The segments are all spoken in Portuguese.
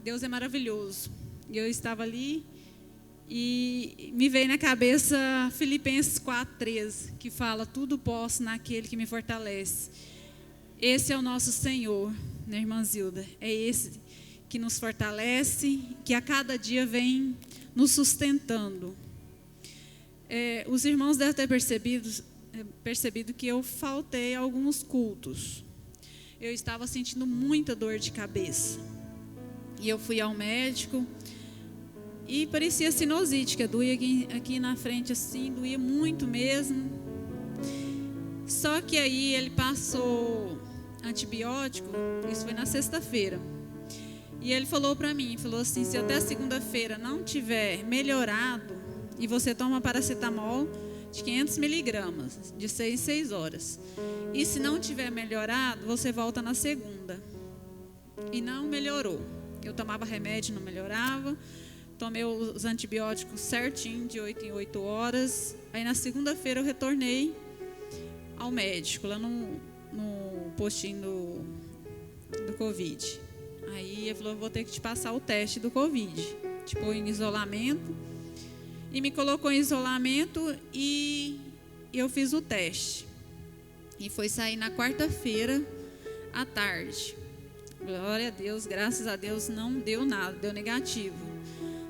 Deus é maravilhoso. Eu estava ali e me veio na cabeça Filipenses 4:13, que fala: tudo posso naquele que me fortalece. Esse é o nosso Senhor, né, irmã Zilda? É esse que nos fortalece, que a cada dia vem nos sustentando. Os irmãos devem ter percebido que eu faltei a alguns cultos. Eu estava sentindo muita dor de cabeça. E eu fui ao médico e parecia sinusite, que doía aqui na frente assim, doía muito mesmo. Só que aí ele passou antibiótico, isso foi na sexta-feira. E ele falou para mim, falou assim: se até segunda-feira não tiver melhorado, e você toma paracetamol de 500 miligramas, de 6 em 6 horas. E se não tiver melhorado, você volta na segunda. E não melhorou. Eu tomava remédio, não melhorava. Tomei os antibióticos certinho, de 8 em 8 horas. Aí na segunda-feira eu retornei ao médico, lá no postinho do Covid. Aí ele falou: vou ter que te passar o teste do Covid. Te pôr em isolamento. E me colocou em isolamento e eu fiz o teste. E foi sair na quarta-feira à tarde. Glória a Deus, graças a Deus não deu nada, deu negativo.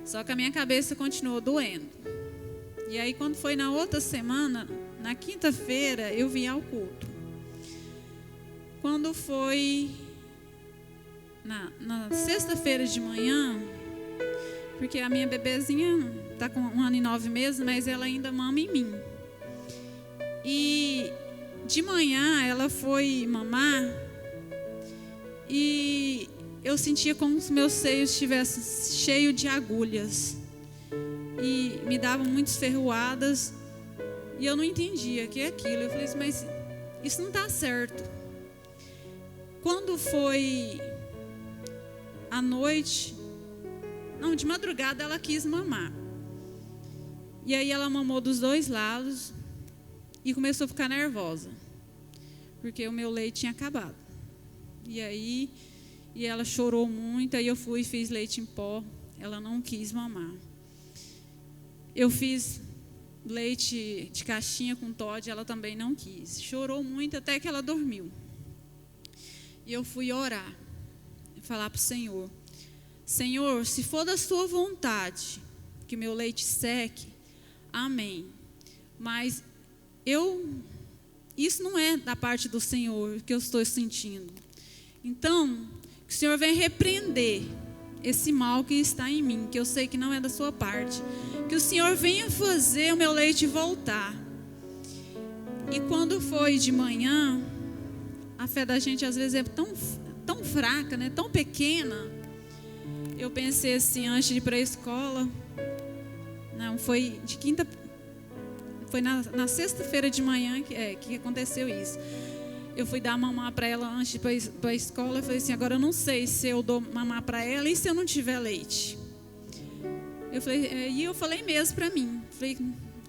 Só que a minha cabeça continuou doendo. E aí quando foi na outra semana, na quinta-feira, eu vim ao culto. Quando foi na sexta-feira de manhã, porque a minha bebezinha está com 1 ano e 9 meses, mas ela ainda mama em mim. E de manhã ela foi mamar e eu sentia como se meus seios estivessem cheios de agulhas. E me davam muitas ferroadas e eu não entendia o que é aquilo. Eu falei assim: mas isso não está certo. Quando foi à noite, não, de madrugada ela quis mamar. E aí ela mamou dos dois lados e começou a ficar nervosa, porque o meu leite tinha acabado. E aí ela chorou muito, aí eu fui e fiz leite em pó, ela não quis mamar. Eu fiz leite de caixinha com Toddy, ela também não quis. Chorou muito até que ela dormiu. E eu fui orar, falar para o Senhor: Senhor, se for da sua vontade que meu leite seque, amém. Mas isso não é da parte do Senhor que eu estou sentindo. Então, que o Senhor venha repreender esse mal que está em mim, que eu sei que não é da sua parte. Que o Senhor venha fazer o meu leite voltar. E quando foi de manhã, a fé da gente às vezes é tão fraca, né? Tão pequena. Eu pensei assim, antes de ir para a escola, não, foi de quinta, foi na sexta-feira de manhã que aconteceu isso. Eu fui dar mamar para ela antes de ir para a escola. Eu falei assim: agora eu não sei se eu dou mamar para ela e se eu não tiver leite. E eu falei mesmo para mim, falei: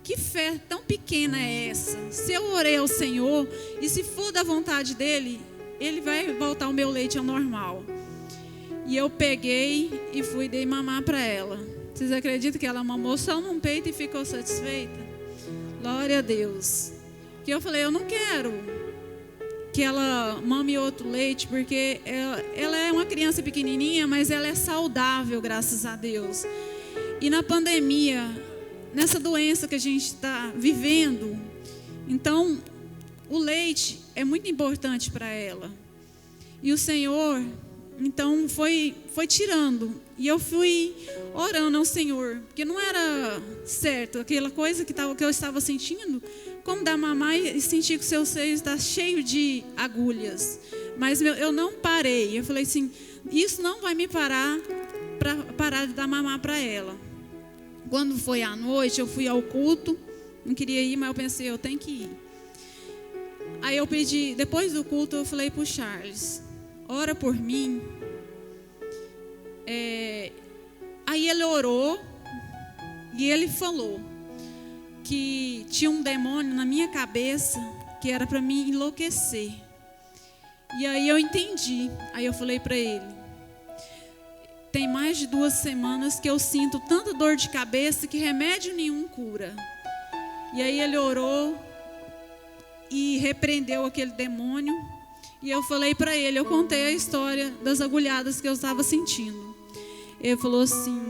que fé tão pequena é essa? Se eu orei ao Senhor e se for da vontade dele, ele vai voltar o meu leite ao normal. E eu peguei e fui dei mamar para ela. Vocês acreditam que ela mamou só num peito e ficou satisfeita? Glória a Deus. Que eu falei: eu não quero que ela mame outro leite, porque ela é uma criança pequenininha, mas ela é saudável, graças a Deus. E na pandemia, nessa doença que a gente está vivendo, então o leite é muito importante para ela. E o Senhor, então, foi tirando. E eu fui orando ao Senhor, porque não era certo aquela coisa que eu estava sentindo. Como dar mamar e sentir que o seu seio está cheio de agulhas. Mas eu não parei. Eu falei assim: isso não vai me parar para parar de dar mamar para ela. Quando foi à noite, eu fui ao culto. Não queria ir, mas eu pensei: eu tenho que ir. Aí eu pedi, depois do culto, eu falei para o Charles: ora por mim. Aí ele orou e ele falou que tinha um demônio na minha cabeça que era para me enlouquecer. E aí eu entendi. Aí eu falei para ele: tem mais de 2 semanas que eu sinto tanta dor de cabeça que remédio nenhum cura. E aí ele orou e repreendeu aquele demônio. E eu falei para ele, eu contei a história das agulhadas que eu estava sentindo. Ele falou assim,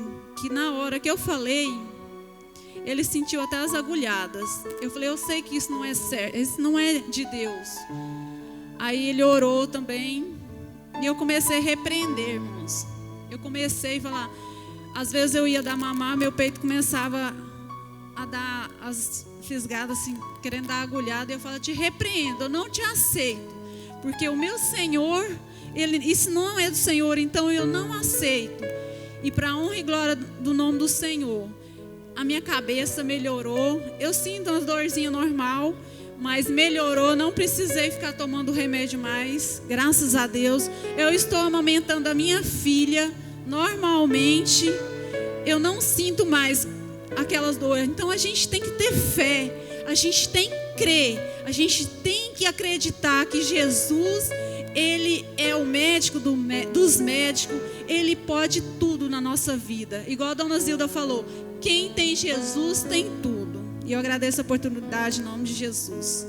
que na hora que eu falei, ele sentiu até as agulhadas. Eu falei, eu sei que isso não é certo, isso não é de Deus. Aí ele orou também. E eu comecei a repreender, irmãos. Eu comecei a falar, às vezes eu ia dar mamar, meu peito começava a dar as fisgadas assim, querendo dar agulhada. E eu falava, te repreendo, eu não te aceito. Porque o meu Senhor, isso não é do Senhor, então eu não aceito. E para a honra e glória do nome do Senhor, a minha cabeça melhorou. Eu sinto uma dorzinha normal, mas melhorou. Não precisei ficar tomando remédio mais, graças a Deus. Eu estou amamentando a minha filha normalmente. Eu não sinto mais aquelas dores. Então a gente tem que ter fé, a gente tem que crer, a gente tem que acreditar que Jesus, Ele é o médico dos médicos. Ele pode tudo na nossa vida. Igual a dona Zilda falou, quem tem Jesus tem tudo. E eu agradeço a oportunidade em nome de Jesus.